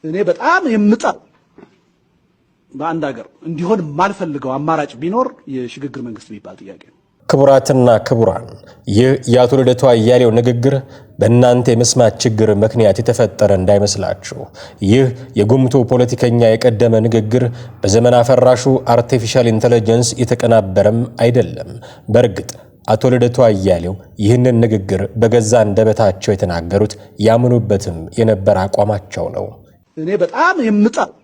እኔ በጣም የምጠላው በአንድ ሀገር እንዲሆን ማልፈልገው አማራጭ ቢኖር የሽግግር መንግስት የሚባል ጥያቄ ነው። ክቡራትና ክቡራን፣ ይህ የአቶ ልደቱ አያሌው ንግግር በእናንተ የመስማት ችግር ምክንያት የተፈጠረ እንዳይመስላችሁ። ይህ የጉምቱ ፖለቲከኛ የቀደመ ንግግር በዘመን አፈራሹ አርቲፊሻል ኢንተለጀንስ የተቀናበረም አይደለም። በእርግጥ አቶ ልደቱ አያሌው ይህንን ንግግር በገዛ አንደበታቸው የተናገሩት ያምኑበትም የነበረ አቋማቸው ነው። እኔ በጣም የምጠላው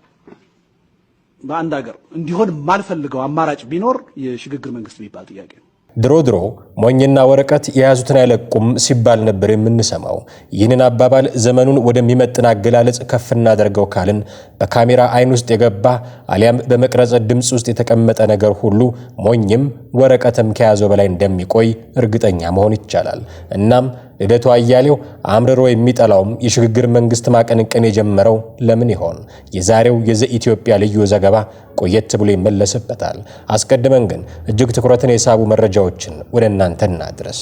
በአንድ ሀገር እንዲሆን ማልፈልገው አማራጭ ቢኖር የሽግግር መንግስት የሚባል ጥያቄ ነው። ድሮ ሞኝና ወረቀት የያዙትን አይለቁም ሲባል ነበር የምንሰማው። ይህንን አባባል ዘመኑን ወደሚመጥን አገላለጽ ከፍ እናደርገው ካልን በካሜራ አይን ውስጥ የገባ አሊያም በመቅረጸ ድምፅ ውስጥ የተቀመጠ ነገር ሁሉ ሞኝም ወረቀትም ከያዘው በላይ እንደሚቆይ እርግጠኛ መሆን ይቻላል። እናም ልደቱ አያሌው አምርሮ የሚጠላውም የሽግግር መንግስት ማቀንቀን የጀመረው ለምን ይሆን? የዛሬው የዘኢትዮጵያ ልዩ ዘገባ ቆየት ብሎ ይመለስበታል። አስቀድመን ግን እጅግ ትኩረትን የሳቡ መረጃዎችን ወደ እናንተ እናድረስ።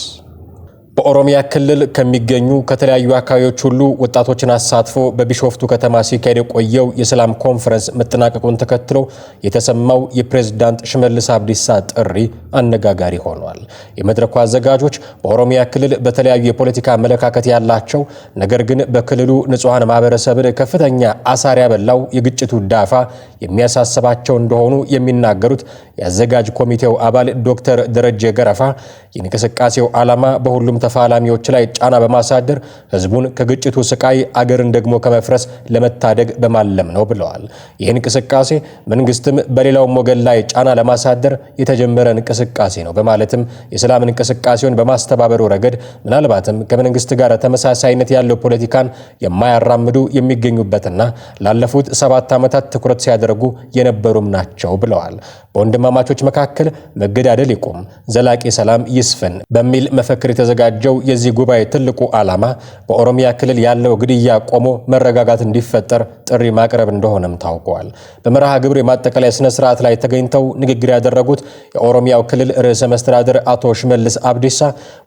በኦሮሚያ ክልል ከሚገኙ ከተለያዩ አካባቢዎች ሁሉ ወጣቶችን አሳትፎ በቢሾፍቱ ከተማ ሲካሄድ የቆየው የሰላም ኮንፈረንስ መጠናቀቁን ተከትሎ የተሰማው የፕሬዝዳንት ሽመልስ አብዲሳ ጥሪ አነጋጋሪ ሆኗል። የመድረኩ አዘጋጆች በኦሮሚያ ክልል በተለያዩ የፖለቲካ አመለካከት ያላቸው ነገር ግን በክልሉ ንጹሃን ማህበረሰብን ከፍተኛ አሳር ያበላው የግጭቱ ዳፋ የሚያሳስባቸው እንደሆኑ የሚናገሩት የአዘጋጅ ኮሚቴው አባል ዶክተር ደረጀ ገረፋ የንቅስቃሴው ዓላማ በሁሉም ተፋላሚዎች ላይ ጫና በማሳደር ህዝቡን ከግጭቱ ስቃይ አገርን ደግሞ ከመፍረስ ለመታደግ በማለም ነው ብለዋል። ይህ እንቅስቃሴ መንግስትም በሌላው ወገን ላይ ጫና ለማሳደር የተጀመረ እንቅስቃሴ ነው በማለትም የሰላም እንቅስቃሴውን በማስተባበሩ ረገድ ምናልባትም ከመንግስት ጋር ተመሳሳይነት ያለው ፖለቲካን የማያራምዱ የሚገኙበትና ላለፉት 7 ዓመታት ትኩረት ሲያደርጉ የነበሩም ናቸው ብለዋል። በወንድማማቾች መካከል መገዳደል ይቁም፣ ዘላቂ ሰላም ይስፈን በሚል መፈክር የተዘጋጀው የዚህ ጉባኤ ትልቁ ዓላማ በኦሮሚያ ክልል ያለው ግድያ ቆሞ መረጋጋት እንዲፈጠር ጥሪ ማቅረብ እንደሆነም ታውቋል። በመርሃ ግብር የማጠቃለያ ስነ ስርዓት ላይ ተገኝተው ንግግር ያደረጉት የኦሮሚያው ክልል ርዕሰ መስተዳድር አቶ ሽመልስ አብዲሳ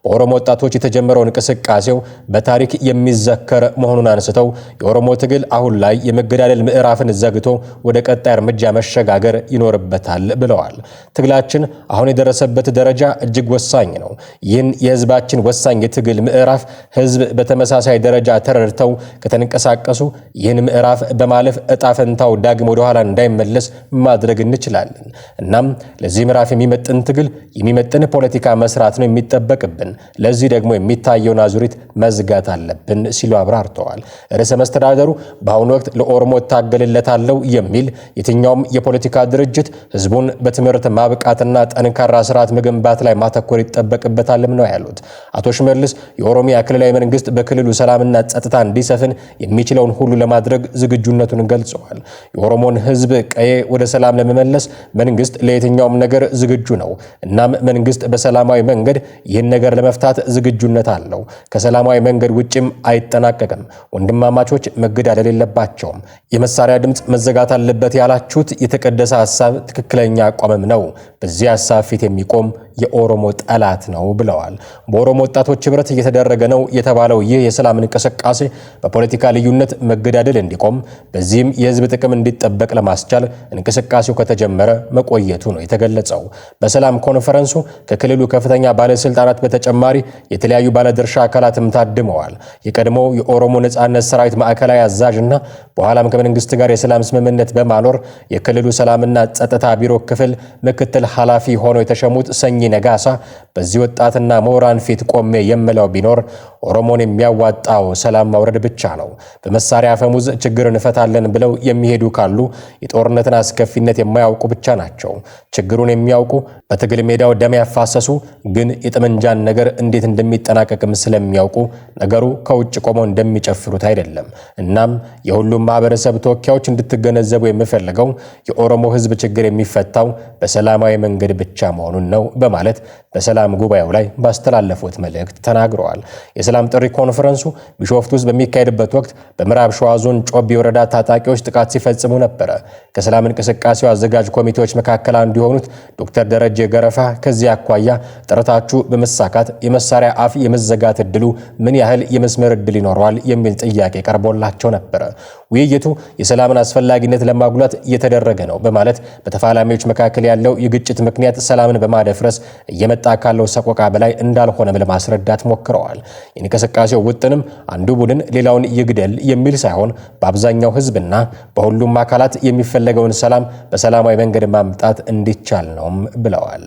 በኦሮሞ ወጣቶች የተጀመረው እንቅስቃሴው በታሪክ የሚዘከር መሆኑን አንስተው የኦሮሞ ትግል አሁን ላይ የመገዳደል ምዕራፍን ዘግቶ ወደ ቀጣይ እርምጃ መሸጋገር ይኖርበታል ብለዋል። ትግላችን አሁን የደረሰበት ደረጃ እጅግ ወሳኝ ነው። ይህን የህዝባችን ወሳኝ የትግል ምዕራፍ ህዝብ በተመሳሳይ ደረጃ ተረድተው ከተንቀሳቀሱ ይህን ምዕራፍ በማለፍ እጣ ፈንታው ዳግም ወደ ኋላ እንዳይመለስ ማድረግ እንችላለን። እናም ለዚህ ምዕራፍ የሚመጥን ትግል የሚመጥን ፖለቲካ መስራት ነው የሚጠበቅብን። ለዚህ ደግሞ የሚታየውን አዙሪት መዝጋት አለብን ሲሉ አብራርተዋል። ርዕሰ መስተዳደሩ በአሁኑ ወቅት ለኦሮሞ ታገልለታለው የሚል የትኛውም የፖለቲካ ድርጅት ህዝቡን በትምህርት ማብቃትና ጠንካራ ስርዓት መገንባት ላይ ማተኮር ይጠበቅበታልም ነው ያሉት። አቶ ሽመልስ የኦሮሚያ ክልላዊ መንግስት በክልሉ ሰላምና ጸጥታ እንዲሰፍን የሚችለውን ሁሉ ለማድረግ ዝግጁነቱን ገልጸዋል። የኦሮሞን ህዝብ ቀዬ ወደ ሰላም ለመመለስ መንግስት ለየትኛውም ነገር ዝግጁ ነው። እናም መንግስት በሰላማዊ መንገድ ይህን ነገር ለመፍታት ዝግጁነት አለው። ከሰላማዊ መንገድ ውጭም አይጠናቀቅም። ወንድማማቾች መገዳደል የለባቸውም። የመሳሪያ ድምፅ መዘጋት አለበት ያላችሁት የተቀደሰ ሐሳብ ትክክለኛ አቋምም ነው። በዚህ ሐሳብ ፊት የሚቆም የኦሮሞ ጠላት ነው ብለዋል። በኦሮሞ ወጣቶች ህብረት እየተደረገ ነው የተባለው ይህ የሰላም እንቅስቃሴ በፖለቲካ ልዩነት መገዳደል እንዲቆም በዚህም የህዝብ ጥቅም እንዲጠበቅ ለማስቻል እንቅስቃሴው ከተጀመረ መቆየቱ ነው የተገለጸው። በሰላም ኮንፈረንሱ ከክልሉ ከፍተኛ ባለስልጣናት በተጨማሪ የተለያዩ ባለድርሻ አካላትም ታድመዋል። የቀድሞው የኦሮሞ ነጻነት ሰራዊት ማዕከላዊ አዛዥና በኋላም ከመንግስት ጋር የሰላም ስምምነት በማኖር የክልሉ ሰላምና ጸጥታ ቢሮ ክፍል ምክትል ኃላፊ ሆነው የተሸሙት ሰኚ ነጋሳ በዚህ ወጣትና ምሁራን ፊት ቆሜ የምለው ቢኖር ኦሮሞን የሚያዋጣው ሰላም ማውረድ ብቻ ነው። በመሳሪያ አፈሙዝ ችግር እንፈታለን ብለው የሚሄዱ ካሉ የጦርነትን አስከፊነት የማያውቁ ብቻ ናቸው። ችግሩን የሚያውቁ በትግል ሜዳው ደም ያፋሰሱ ግን የጠመንጃን ነገር እንዴት እንደሚጠናቀቅም ስለሚያውቁ ነገሩ ከውጭ ቆመው እንደሚጨፍሩት አይደለም። እናም የሁሉም ማህበረሰብ ተወካዮች እንድትገነዘቡ የምፈልገው የኦሮሞ ህዝብ ችግር የሚፈታው በሰላማዊ መንገድ ብቻ መሆኑን ነው በማለት በማለት በሰላም ጉባኤው ላይ ባስተላለፉት መልእክት ተናግረዋል። የሰላም ጥሪ ኮንፈረንሱ ቢሾፍቱ ውስጥ በሚካሄድበት ወቅት በምዕራብ ሸዋ ዞን ጮቢ ወረዳ ታጣቂዎች ጥቃት ሲፈጽሙ ነበረ። ከሰላም እንቅስቃሴው አዘጋጅ ኮሚቴዎች መካከል አንዱ የሆኑት ዶክተር ደረጀ ገረፋ ከዚህ አኳያ ጥረታችሁ በመሳካት የመሳሪያ አፍ የመዘጋት እድሉ ምን ያህል የመስመር እድል ይኖረዋል የሚል ጥያቄ ቀርቦላቸው ነበረ። ውይይቱ የሰላምን አስፈላጊነት ለማጉላት እየተደረገ ነው በማለት በተፋላሚዎች መካከል ያለው የግጭት ምክንያት ሰላምን በማደፍረስ እየመጣ ካለው ሰቆቃ በላይ እንዳልሆነም ለማስረዳት ሞክረዋል። የእንቅስቃሴው ውጥንም አንዱ ቡድን ሌላውን ይግደል የሚል ሳይሆን በአብዛኛው ሕዝብና በሁሉም አካላት የሚፈለገውን ሰላም በሰላማዊ መንገድ ማምጣት እንዲቻል ነውም ብለዋል።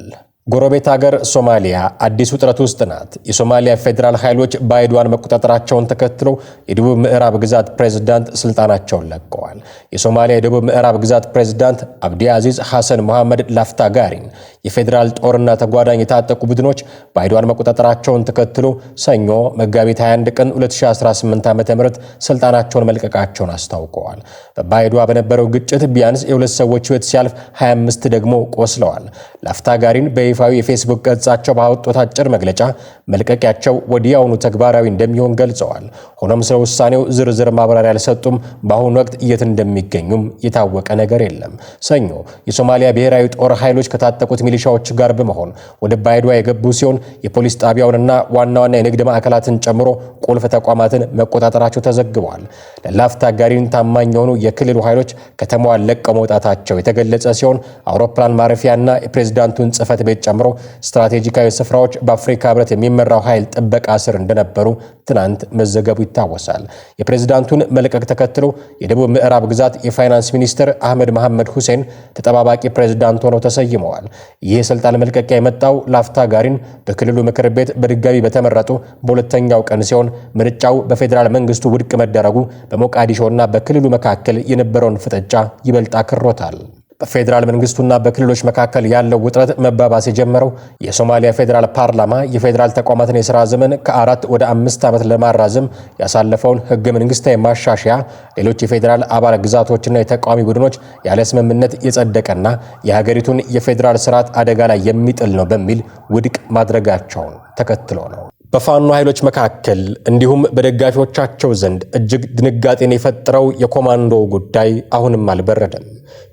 ጎረቤት ሀገር ሶማሊያ አዲስ ውጥረት ውስጥ ናት። የሶማሊያ ፌዴራል ኃይሎች ባይዶዋን መቆጣጠራቸውን ተከትሎ የደቡብ ምዕራብ ግዛት ፕሬዝዳንት ስልጣናቸውን ለቀዋል። የሶማሊያ የደቡብ ምዕራብ ግዛት ፕሬዝዳንት አብዲ አዚዝ ሐሰን መሐመድ ላፍታጋሪን የፌዴራል ጦርና ተጓዳኝ የታጠቁ ቡድኖች ባይዶዋን መቆጣጠራቸውን ተከትሎ ሰኞ መጋቢት 21 ቀን 2018 ዓ.ም ስልጣናቸውን መልቀቃቸውን አስታውቀዋል። በባይዶዋ በነበረው ግጭት ቢያንስ የሁለት ሰዎች ሕይወት ሲያልፍ 25 ደግሞ ቆስለዋል። ላፍታጋሪን በይፋዊ የፌስቡክ ገጻቸው ባወጡት አጭር መግለጫ መልቀቂያቸው ወዲያውኑ ተግባራዊ እንደሚሆን ገልጸዋል። ሆኖም ስለ ውሳኔው ዝርዝር ማብራሪያ አልሰጡም። በአሁኑ ወቅት የት እንደሚገኙም የታወቀ ነገር የለም። ሰኞ የሶማሊያ ብሔራዊ ጦር ኃይሎች ከታጠቁት ሚሊሻዎች ጋር በመሆን ወደ ባይዶዋ የገቡ ሲሆን የፖሊስ ጣቢያውንና ዋና ዋና የንግድ ማዕከላትን ጨምሮ ቁልፍ ተቋማትን መቆጣጠራቸው ተዘግቧል። ለላፍታጋሪን ታማኝ የሆኑ የክልሉ ኃይሎች ከተማዋን ለቀው መውጣታቸው የተገለጸ ሲሆን አውሮፕላን ማረፊያና የፕሬዝዳንቱን ጽሕፈት ቤት ጨምሮ ስትራቴጂካዊ ስፍራዎች በአፍሪካ ህብረት የሚመራው ኃይል ጥበቃ ስር እንደነበሩ ትናንት መዘገቡ ይታወሳል። የፕሬዝዳንቱን መልቀቅ ተከትሎ የደቡብ ምዕራብ ግዛት የፋይናንስ ሚኒስትር አህመድ መሐመድ ሁሴን ተጠባባቂ ፕሬዝዳንት ሆነው ተሰይመዋል። ይህ የስልጣን መልቀቂያ የመጣው ላፍታጋሪን በክልሉ ምክር ቤት በድጋሚ በተመረጡ በሁለተኛው ቀን ሲሆን ምርጫው በፌዴራል መንግስቱ ውድቅ መደረጉ በሞቃዲሾና በክልሉ መካከል የነበረውን ፍጥጫ ይበልጥ አክሮታል። በፌዴራል መንግስቱና በክልሎች መካከል ያለው ውጥረት መባባስ የጀመረው የሶማሊያ ፌዴራል ፓርላማ የፌዴራል ተቋማትን የሥራ ዘመን ከ4 ወደ 5 ዓመት ለማራዘም ያሳለፈውን ህገ መንግስታዊ ማሻሻያ ሌሎች የፌዴራል አባል ግዛቶችና የተቃዋሚ ቡድኖች ያለ ስምምነት የጸደቀና የሀገሪቱን የፌዴራል ስርዓት አደጋ ላይ የሚጥል ነው በሚል ውድቅ ማድረጋቸውን ተከትሎ ነው። በፋኖ ኃይሎች መካከል እንዲሁም በደጋፊዎቻቸው ዘንድ እጅግ ድንጋጤን የፈጠረው የኮማንዶ ጉዳይ አሁንም አልበረደም።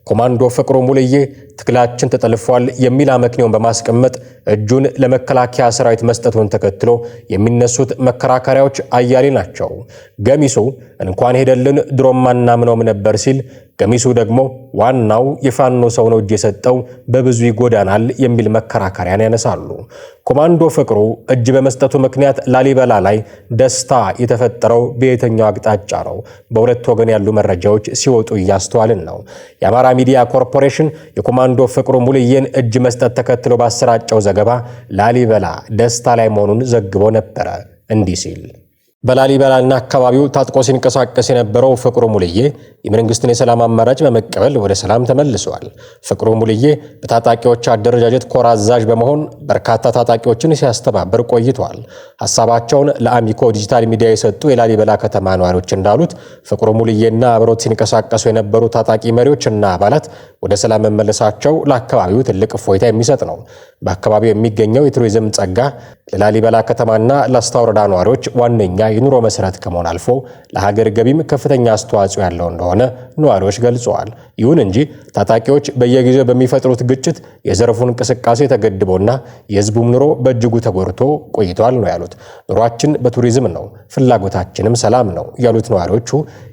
ኮማንዶ ፍቅሩ ሙልዬ ትግላችን ተጠልፏል የሚል አመክንዮን በማስቀመጥ እጁን ለመከላከያ ሰራዊት መስጠቱን ተከትሎ የሚነሱት መከራከሪያዎች አያሌ ናቸው። ገሚሱ እንኳን ሄደልን ድሮም አናምነውም ነበር ሲል፣ ገሚሱ ደግሞ ዋናው የፋኖ ሰው ነው እጅ የሰጠው በብዙ ይጎዳናል የሚል መከራከሪያን ያነሳሉ። ኮማንዶ ፍቅሩ እጅ በመስጠቱ ምክንያት ላሊበላ ላይ ደስታ የተፈጠረው በየትኛው አቅጣጫ ነው? በሁለት ወገን ያሉ መረጃዎች ሲወጡ እያስተዋልን ነው። የአማራ ሚዲያ ኮርፖሬሽን የኮማንዶ ፍቅሩ ሙልዬን እጅ መስጠት ተከትሎ ባሰራጨው ዘገባ ላሊበላ ደስታ ላይ መሆኑን ዘግቦ ነበረ እንዲህ ሲል በላሊበላና አካባቢው ታጥቆ ሲንቀሳቀስ የነበረው ፍቅሩ ሙልዬ የመንግስትን የሰላም አማራጭ በመቀበል ወደ ሰላም ተመልሷል። ፍቅሩ ሙልዬ በታጣቂዎች አደረጃጀት ኮር አዛዥ በመሆን በርካታ ታጣቂዎችን ሲያስተባብር ቆይቷል። ሐሳባቸውን ለአሚኮ ዲጂታል ሚዲያ የሰጡ የላሊበላ ከተማ ነዋሪዎች እንዳሉት ፍቅሩ ሙልዬና አብሮት ሲንቀሳቀሱ የነበሩ ታጣቂ መሪዎችና አባላት ወደ ሰላም መመለሳቸው ለአካባቢው ትልቅ እፎይታ የሚሰጥ ነው። በአካባቢው የሚገኘው የቱሪዝም ጸጋ ለላሊበላ ከተማና ላስታ ወረዳ ነዋሪዎች ዋነኛ የኑሮ መሰረት ከመሆን አልፎ ለሀገር ገቢም ከፍተኛ አስተዋጽኦ ያለው እንደሆነ ነዋሪዎች ገልጸዋል። ይሁን እንጂ ታጣቂዎች በየጊዜው በሚፈጥሩት ግጭት የዘርፉን እንቅስቃሴ ተገድቦና የህዝቡም ኑሮ በእጅጉ ተጎድቶ ቆይቷል ነው ያሉት። ኑሯችን በቱሪዝም ነው፣ ፍላጎታችንም ሰላም ነው ያሉት ነዋሪዎቹ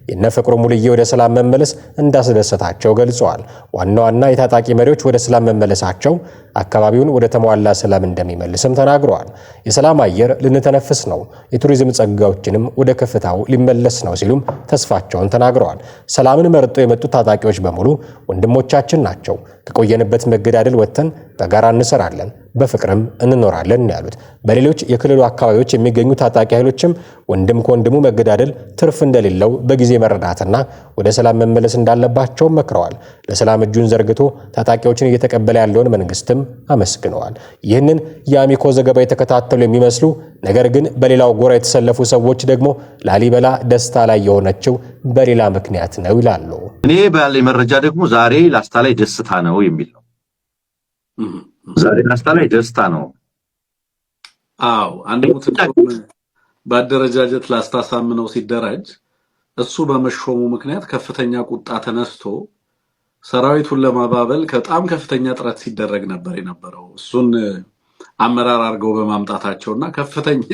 የነ ፍቅሩ ሙልዬ ወደ ሰላም መመለስ እንዳስደሰታቸው ገልጸዋል። ዋና ዋና የታጣቂ መሪዎች ወደ ሰላም መመለሳቸው አካባቢውን ወደ ተሟላ ሰላም እንደሚመልስም ተናግረዋል። የሰላም አየር ልንተነፍስ ነው፣ የቱሪዝም ጸጋዎችንም ወደ ከፍታው ሊመለስ ነው ሲሉም ተስፋቸውን ተናግረዋል። ሰላምን መርጦ የመጡት ታጣቂዎች በሙሉ ወንድሞቻችን ናቸው። ከቆየንበት መገዳደል ወጥተን በጋራ እንሰራለን፣ በፍቅርም እንኖራለን ያሉት። በሌሎች የክልሉ አካባቢዎች የሚገኙ ታጣቂ ኃይሎችም ወንድም ከወንድሙ መገዳደል ትርፍ እንደሌለው በጊዜ መረዳትና ወደ ሰላም መመለስ እንዳለባቸው መክረዋል። ለሰላም እጁን ዘርግቶ ታጣቂዎችን እየተቀበለ ያለውን መንግስትም አመስግነዋል። ይህንን የአሚኮ ዘገባ የተከታተሉ የሚመስሉ ነገር ግን በሌላው ጎራ የተሰለፉ ሰዎች ደግሞ ላሊበላ ደስታ ላይ የሆነችው በሌላ ምክንያት ነው ይላሉ። እኔ ባለኝ መረጃ ደግሞ ዛሬ ላስታ ላይ ደስታ ነው የሚል ነው። ዛሬ ላስታ ላይ ደስታ ነው። አዎ አንሙት በአደረጃጀት ላስታሳምነው ሲደራጅ እሱ በመሾሙ ምክንያት ከፍተኛ ቁጣ ተነስቶ ሰራዊቱን ለማባበል በጣም ከፍተኛ ጥረት ሲደረግ ነበር የነበረው። እሱን አመራር አድርገው በማምጣታቸውና ከፍተኛ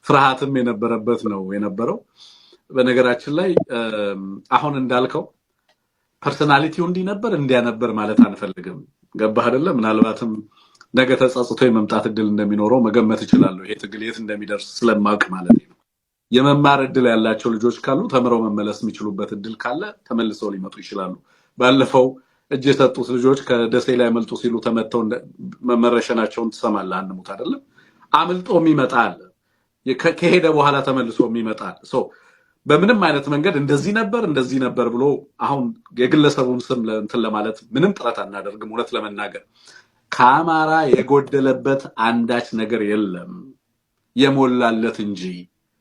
ፍርሃትም የነበረበት ነው የነበረው። በነገራችን ላይ አሁን እንዳልከው ፐርሰናሊቲው እንዲነበር እንዲያነበር ማለት አንፈልግም። ገባህ አይደለ? ምናልባትም ነገ ተጸጽቶ የመምጣት እድል እንደሚኖረው መገመት እችላለሁ። ይሄ ትግል የት እንደሚደርስ ስለማውቅ ማለት ነው። የመማር እድል ያላቸው ልጆች ካሉ ተምረው መመለስ የሚችሉበት እድል ካለ ተመልሰው ሊመጡ ይችላሉ። ባለፈው እጅ የሰጡት ልጆች ከደሴ ላይ መልጡ ሲሉ ተመተው መመረሸናቸውን ትሰማለህ። አንሙት አይደለም? አምልጦ የሚመጣ አለ፣ ከሄደ በኋላ ተመልሶ የሚመጣ አለ። በምንም አይነት መንገድ እንደዚህ ነበር ብሎ አሁን የግለሰቡን ስም እንትን ለማለት ምንም ጥረት አናደርግም። እውነት ለመናገር ከአማራ የጎደለበት አንዳች ነገር የለም የሞላለት እንጂ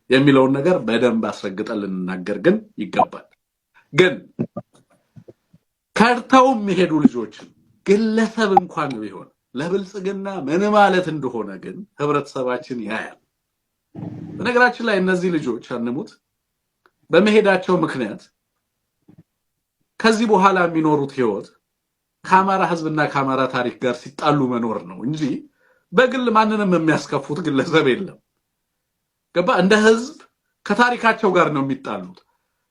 የሚለውን ነገር በደንብ አስረግጠን ልንናገር ግን ይገባል። ግን ከርተው የሚሄዱ ልጆችን ግለሰብ እንኳን ቢሆን ለብልጽግና ምን ማለት እንደሆነ ግን ህብረተሰባችን ያያል። በነገራችን ላይ እነዚህ ልጆች አንሙት በመሄዳቸው ምክንያት ከዚህ በኋላ የሚኖሩት ህይወት ከአማራ ህዝብና ከአማራ ታሪክ ጋር ሲጣሉ መኖር ነው እንጂ በግል ማንንም የሚያስከፉት ግለሰብ የለም። ገባ? እንደ ህዝብ ከታሪካቸው ጋር ነው የሚጣሉት።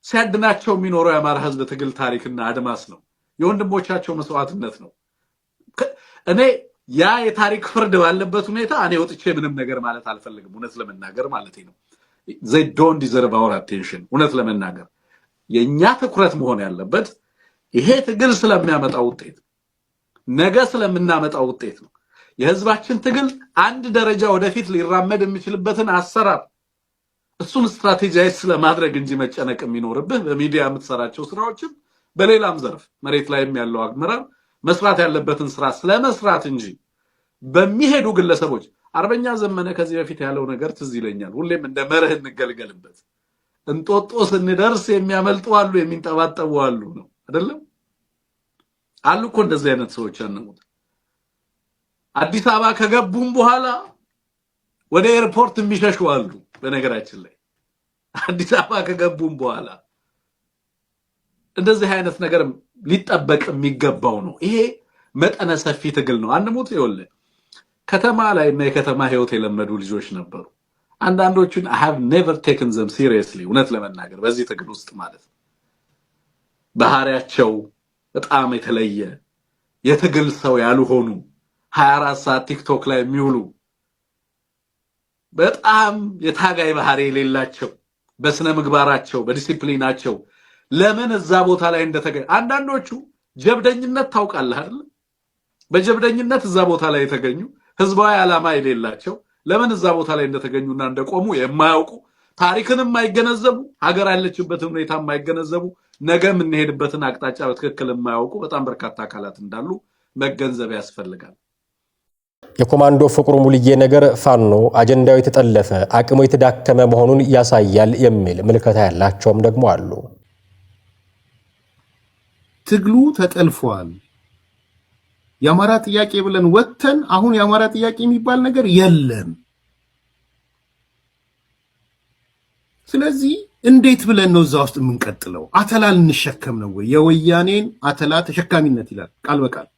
ሲያድናቸው የሚኖረው የአማራ ህዝብ ትግል ታሪክና አድማስ ነው። የወንድሞቻቸው መስዋዕትነት ነው። እኔ ያ የታሪክ ፍርድ ባለበት ሁኔታ እኔ ወጥቼ ምንም ነገር ማለት አልፈልግም። እውነት ለመናገር ማለት ነው። they don't deserve our attention። እውነት ለመናገር የኛ ትኩረት መሆን ያለበት ይሄ ትግል ስለሚያመጣው ውጤት፣ ነገ ስለምናመጣው ውጤት ነው። የህዝባችን ትግል አንድ ደረጃ ወደፊት ሊራመድ የሚችልበትን አሰራር እሱን ስትራቴጂያይዝ ስለማድረግ እንጂ መጨነቅ የሚኖርብህ በሚዲያ የምትሰራቸው ስራዎችም በሌላም ዘርፍ መሬት ላይም ያለው አመራር መስራት ያለበትን ስራ ስለመስራት እንጂ በሚሄዱ ግለሰቦች አርበኛ ዘመነ ከዚህ በፊት ያለው ነገር ትዝ ይለኛል። ሁሌም እንደ መርህ እንገልገልበት። እንጦጦ ስንደርስ የሚያመልጡ አሉ፣ የሚንጠባጠቡ አሉ ነው አይደለም? አሉ እኮ እንደዚህ አይነት ሰዎች አንሙት። አዲስ አበባ ከገቡም በኋላ ወደ ኤርፖርት የሚሸሹ አሉ። በነገራችን ላይ አዲስ አበባ ከገቡም በኋላ እንደዚህ አይነት ነገር ሊጠበቅ የሚገባው ነው። ይሄ መጠነ ሰፊ ትግል ነው። አንሙት ይወለ ከተማ ላይ እና የከተማ ህይወት የለመዱ ልጆች ነበሩ። አንዳንዶቹን I have never taken them seriously እውነት ለመናገር በዚህ ትግል ውስጥ ማለት ነው። ባህሪያቸው በጣም የተለየ የትግል ሰው ያልሆኑ 24 ሰዓት ቲክቶክ ላይ የሚውሉ በጣም የታጋይ ባህሪ የሌላቸው በስነ ምግባራቸው በዲሲፕሊናቸው ለምን እዛ ቦታ ላይ እንደተገኙ አንዳንዶቹ ጀብደኝነት ታውቃለህ አይደል? በጀብደኝነት እዛ ቦታ ላይ የተገኙ ህዝባዊ ዓላማ የሌላቸው ለምን እዛ ቦታ ላይ እንደተገኙና እንደቆሙ የማያውቁ ታሪክንም የማይገነዘቡ ሀገር ያለችበትን ሁኔታ የማይገነዘቡ ነገ የምንሄድበትን አቅጣጫ በትክክል የማያውቁ በጣም በርካታ አካላት እንዳሉ መገንዘብ ያስፈልጋል። የኮማንዶ ፍቅሩ ሙልዬ ነገር ፋኖ አጀንዳው የተጠለፈ አቅሙ የተዳከመ መሆኑን ያሳያል የሚል ምልከታ ያላቸውም ደግሞ አሉ። ትግሉ ተጠልፏል። የአማራ ጥያቄ ብለን ወጥተን አሁን የአማራ ጥያቄ የሚባል ነገር የለም። ስለዚህ እንዴት ብለን ነው እዛ ውስጥ የምንቀጥለው? አተላ ልንሸከም ነው ወይ? የወያኔን አተላ ተሸካሚነት ይላል ቃል በቃል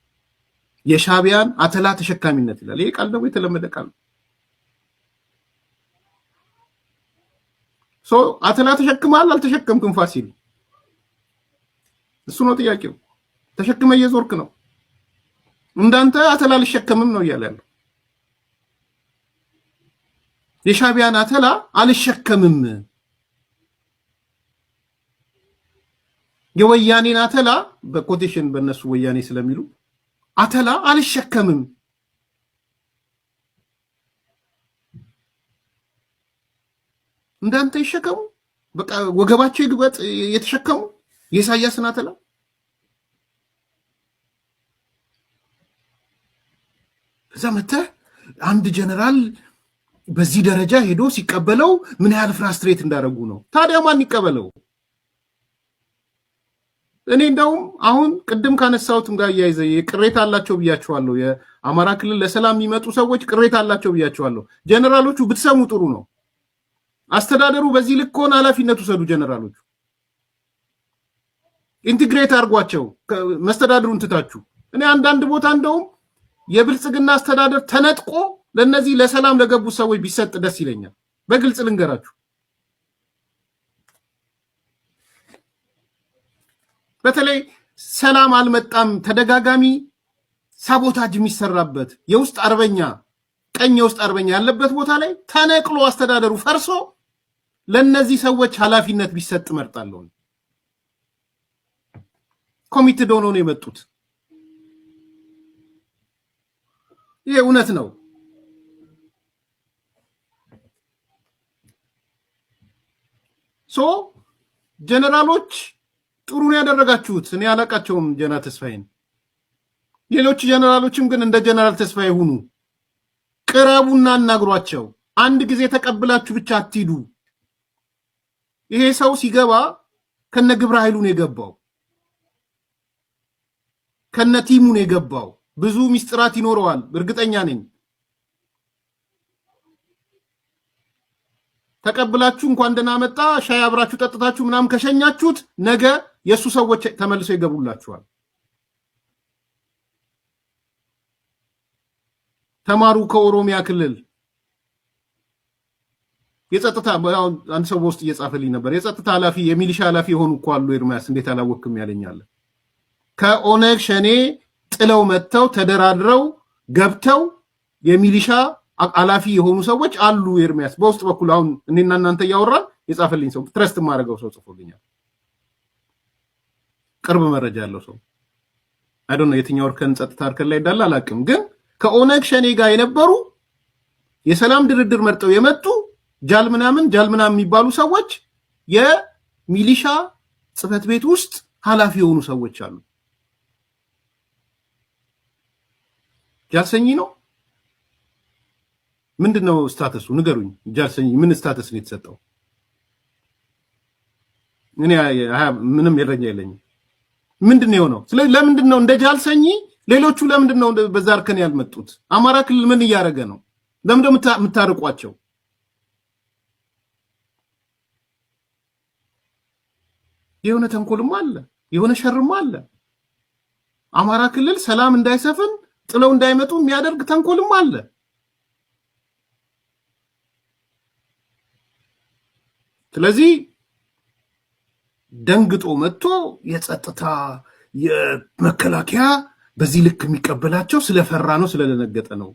የሻቢያን አተላ ተሸካሚነት ይላል። ይሄ ቃል ደግሞ የተለመደ ቃል ነው። አተላ ተሸክማል አልተሸከምክም ፋሲል? እሱ ነው ጥያቄው። ተሸክመ እየዞርክ ነው። እንዳንተ አተላ አልሸከምም ነው እያለ ያለው። የሻቢያን አተላ አልሸከምም፣ የወያኔን አተላ በኮቴሽን በእነሱ ወያኔ ስለሚሉ አተላ አልሸከምም። እንዳንተ ይሸከሙ፣ በቃ ወገባቸው ይግበጥ የተሸከሙ የኢሳያስን አተላ። ከዛ መተህ አንድ ጀነራል በዚህ ደረጃ ሄዶ ሲቀበለው ምን ያህል ፍራስትሬት እንዳደረጉ ነው። ታዲያ ማን ይቀበለው? እኔ እንደውም አሁን ቅድም ካነሳሁትም ጋር ያይዘ ቅሬታ አላቸው ብያቸዋለሁ። የአማራ ክልል ለሰላም የሚመጡ ሰዎች ቅሬታ አላቸው ብያቸዋለሁ። ጀነራሎቹ ብትሰሙ ጥሩ ነው። አስተዳደሩ በዚህ ልክ ሆነ ኃላፊነት ወሰዱ። ጀነራሎቹ ኢንቲግሬት አድርጓቸው መስተዳድሩን ትታችሁ። እኔ አንዳንድ ቦታ እንደውም የብልጽግና አስተዳደር ተነጥቆ ለነዚህ ለሰላም ለገቡ ሰዎች ቢሰጥ ደስ ይለኛል። በግልጽ ልንገራችሁ። በተለይ ሰላም አልመጣም ተደጋጋሚ ሳቦታጅ የሚሰራበት የውስጥ አርበኛ ቀኝ የውስጥ አርበኛ ያለበት ቦታ ላይ ተነቅሎ አስተዳደሩ ፈርሶ ለነዚህ ሰዎች ኃላፊነት ቢሰጥ መርጣለሁ። ኮሚትድ ሆነው ነው የመጡት። ይሄ እውነት ነው። ጀነራሎች ጥሩ ነው ያደረጋችሁት። እኔ አላቃቸውም ጀነራል ተስፋዬን። ሌሎች ጀነራሎችም ግን እንደ ጀነራል ተስፋዬ ሁኑ። ቅረቡና አናግሯቸው። አንድ ጊዜ ተቀብላችሁ ብቻ አትሂዱ። ይሄ ሰው ሲገባ ከነ ግብረ ኃይሉ ነው የገባው፣ ከነ ቲሙ ነው የገባው። ብዙ ሚስጥራት ይኖረዋል እርግጠኛ ነኝ። ተቀብላችሁ እንኳን ደህና መጣ ሻይ አብራችሁ ጠጥታችሁ ምናምን ከሸኛችሁት ነገ የሱ ሰዎች ተመልሰው ይገቡላችኋል። ተማሩ ከኦሮሚያ ክልል የጸጥታ አንድ ሰው በውስጥ እየጻፈልኝ ነበር። የጸጥታ ኃላፊ የሚሊሻ ኃላፊ የሆኑ እኮ አሉ። ኤርሚያስ እንዴት አላወቅም ያለኛል። ከኦነግ ሸኔ ጥለው መጥተው ተደራድረው ገብተው የሚሊሻ ኃላፊ የሆኑ ሰዎች አሉ። ኤርሚያስ በውስጥ በኩል አሁን እኔና እናንተ ያወራን የጻፈልኝ ሰው ትረስት ማድረገው ሰው ጽፎልኛል። ቅርብ መረጃ ያለው ሰው አይ ዶንት ኖ የትኛው እርከን ጸጥታ እርከን ላይ እንዳለ አላውቅም። ግን ከኦነግ ሸኔ ጋር የነበሩ የሰላም ድርድር መርጠው የመጡ ጃልምናምን የሚባሉ ሰዎች የሚሊሻ ጽህፈት ቤት ውስጥ ኃላፊ የሆኑ ሰዎች አሉ። ጃልሰኝ ነው ምንድነው ስታተሱ? ንገሩኝ። ጃልሰኝ ምን ስታተስ ነው የተሰጠው? እኔ ምንም መረጃ የለኝም። ምንድነው የሆነው? ስለዚህ ለምንድነው እንደ ጃልሰኝ ሌሎቹ ለምንድነው በዛ እርከን ያልመጡት? አማራ ክልል ምን እያደረገ ነው? ለምንድነው የምታርቋቸው? የሆነ ተንኮልም አለ፣ የሆነ ሸርም አለ። አማራ ክልል ሰላም እንዳይሰፍን ጥለው እንዳይመጡ የሚያደርግ ተንኮልም አለ። ስለዚህ ደንግጦ መጥቶ የጸጥታ የመከላከያ በዚህ ልክ የሚቀበላቸው ስለፈራ ነው፣ ስለደነገጠ ነው።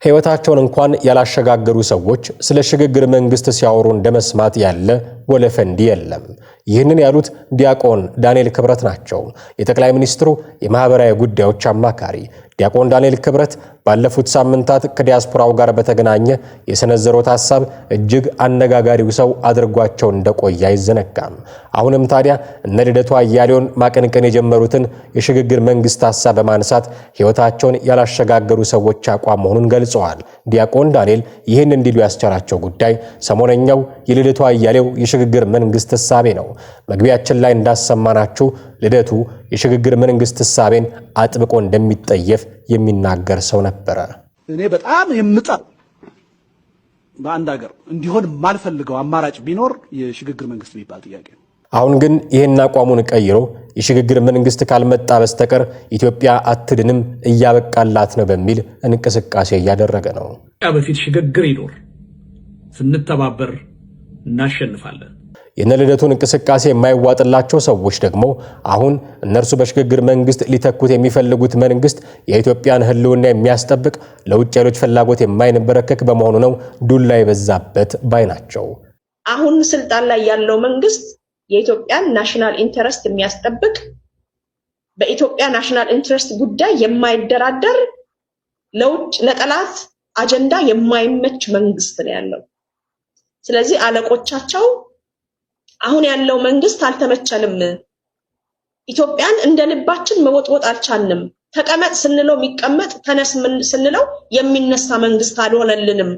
ሕይወታቸውን እንኳን ያላሸጋገሩ ሰዎች ስለ ሽግግር መንግስት ሲያወሩ እንደመስማት ያለ ወለፈንዲ የለም። ይህንን ያሉት ዲያቆን ዳንኤል ክብረት ናቸው። የጠቅላይ ሚኒስትሩ የማህበራዊ ጉዳዮች አማካሪ ዲያቆን ዳንኤል ክብረት ባለፉት ሳምንታት ከዲያስፖራው ጋር በተገናኘ የሰነዘሩት ሐሳብ እጅግ አነጋጋሪው ሰው አድርጓቸው እንደቆየ አይዘነጋም። አሁንም ታዲያ እነ ልደቱ አያሌውን ማቀንቀን የጀመሩትን የሽግግር መንግስት ሐሳብ በማንሳት ሕይወታቸውን ያላሸጋገሩ ሰዎች አቋም መሆኑን ገልጸዋል። ዲያቆን ዳንኤል ይህን እንዲሉ ያስቻላቸው ጉዳይ ሰሞነኛው የልደቱ አያሌው የሽግግር መንግስት ሐሳቤ ነው። መግቢያችን ላይ እንዳሰማናችሁ ልደቱ የሽግግር መንግስት ሐሳቤን አጥብቆ እንደሚጠየፍ የሚናገር ሰው ነበር። እኔ በጣም የምጠር በአንድ ሀገር እንዲሆን ማልፈልገው አማራጭ ቢኖር የሽግግር መንግስት የሚባል ጥያቄ ነው። አሁን ግን ይህን አቋሙን ቀይሮ የሽግግር መንግስት ካልመጣ በስተቀር ኢትዮጵያ አትድንም እያበቃላት ነው በሚል እንቅስቃሴ እያደረገ ነው። በፊት ሽግግር ይኖር፣ ስንተባበር እናሸንፋለን። የነልደቱን እንቅስቃሴ የማይዋጥላቸው ሰዎች ደግሞ አሁን እነርሱ በሽግግር መንግስት ሊተኩት የሚፈልጉት መንግስት የኢትዮጵያን ህልውና የሚያስጠብቅ ለውጭ ኃይሎች ፍላጎት የማይንበረከክ በመሆኑ ነው ዱላ የበዛበት ባይ ናቸው። አሁን ስልጣን ላይ ያለው መንግስት የኢትዮጵያን ናሽናል ኢንተረስት የሚያስጠብቅ በኢትዮጵያ ናሽናል ኢንተረስት ጉዳይ የማይደራደር ለውጭ ለጠላት አጀንዳ የማይመች መንግስት ነው ያለው። ስለዚህ አለቆቻቸው አሁን ያለው መንግስት አልተመቸንም፣ ኢትዮጵያን እንደ ልባችን መወጥወጥ አልቻልንም፣ ተቀመጥ ስንለው የሚቀመጥ ተነስ ስንለው የሚነሳ መንግስት አልሆነልንም፣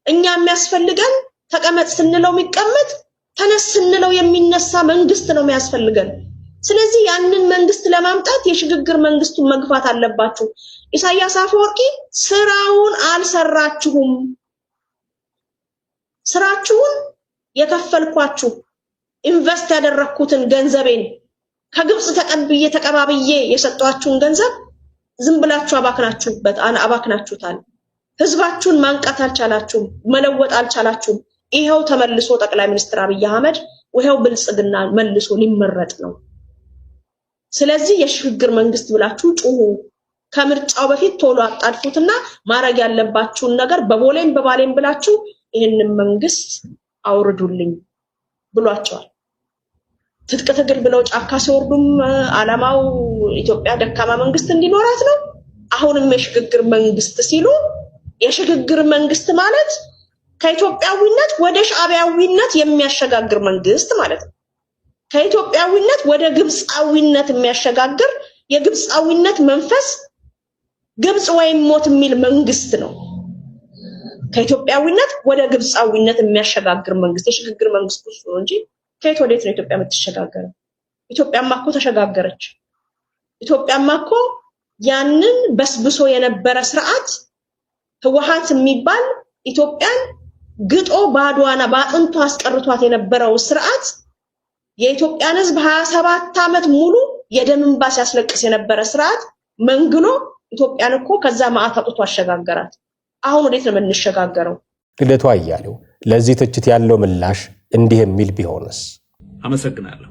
እኛ የሚያስፈልገን ተቀመጥ ስንለው የሚቀመጥ ተነስ ስንለው የሚነሳ መንግስት ነው የሚያስፈልገን። ስለዚህ ያንን መንግስት ለማምጣት የሽግግር መንግስቱን መግፋት አለባችሁ። ኢሳያስ አፈወርቂ ስራውን አልሰራችሁም። ስራችሁን የከፈልኳችሁ ኢንቨስት ያደረኩትን ገንዘቤን ከግብጽ ተቀባብዬ የሰጧችሁን ገንዘብ ዝም ብላችሁ አባክናችሁታል። ህዝባችሁን ማንቃት አልቻላችሁም፣ መለወጥ አልቻላችሁም። ይሄው ተመልሶ ጠቅላይ ሚኒስትር አብይ አህመድ ወሄው ብልጽግና መልሶ ሊመረጥ ነው። ስለዚህ የሽግግር መንግስት ብላችሁ ጩሁ። ከምርጫው በፊት ቶሎ አጣድፉትና ማረግ ያለባችሁን ነገር በባሌም ብላችሁ ይሄንን መንግስት አውርዱልኝ ብሏቸዋል። ትጥቅ ትግል ብለው ጫካ ሲወርዱም አላማው ኢትዮጵያ ደካማ መንግስት እንዲኖራት ነው። አሁንም የሽግግር መንግስት ሲሉ የሽግግር መንግስት ማለት ከኢትዮጵያዊነት ወደ ሻዕቢያዊነት የሚያሸጋግር መንግስት ማለት ነው። ከኢትዮጵያዊነት ወደ ግብጻዊነት የሚያሸጋግር የግብጻዊነት መንፈስ ግብጽ ወይም ሞት የሚል መንግስት ነው። ከኢትዮጵያዊነት ወደ ግብጻዊነት የሚያሸጋግር መንግስት የሽግግር መንግስት ነው እንጂ ከየት ወዴት ነው ኢትዮጵያ የምትሸጋገረው? ኢትዮጵያማ እኮ ተሸጋገረች። ኢትዮጵያማ እኮ ያንን በስብሶ የነበረ ስርዓት ህወሓት የሚባል ኢትዮጵያን ግጦ ባዷና ባጥንቷ አስቀርቷት የነበረው ስርዓት የኢትዮጵያን ህዝብ 27 ዓመት ሙሉ የደም እንባ ሲያስለቅስ የነበረ ስርዓት መንግሎ ኢትዮጵያን እኮ ከዛ ማዕት አጥቶ አሸጋገራት። አሁን ወዴት ነው የምንሸጋገረው? ልደቱ አያሌው ለዚህ ትችት ያለው ምላሽ እንዲህ የሚል ቢሆንስ? አመሰግናለሁ።